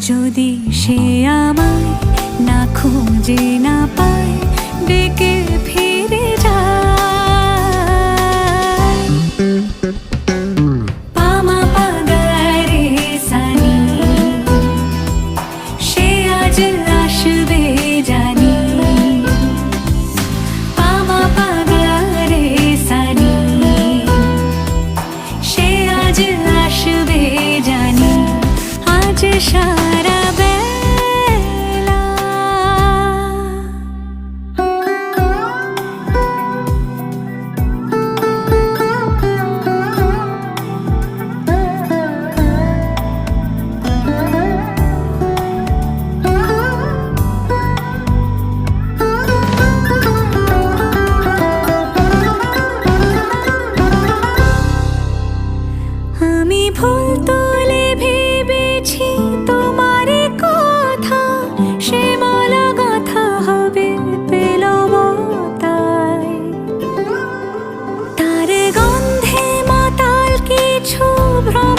যদি সে আমায় না খুঁজে না পায়, ডেকে ফিরে যায়। পামা পাগারে সানি, সে আজ আসবে জানি। পামা পাগারে সানি, সে আজ আসবে জানি। আজ সারা বেলা আমি ভুল তুলে ভেবেছি তোমার কথা, সে বলা কথা হবে পেল তাই। তার গন্ধে মাতাল কিছু ভ্রম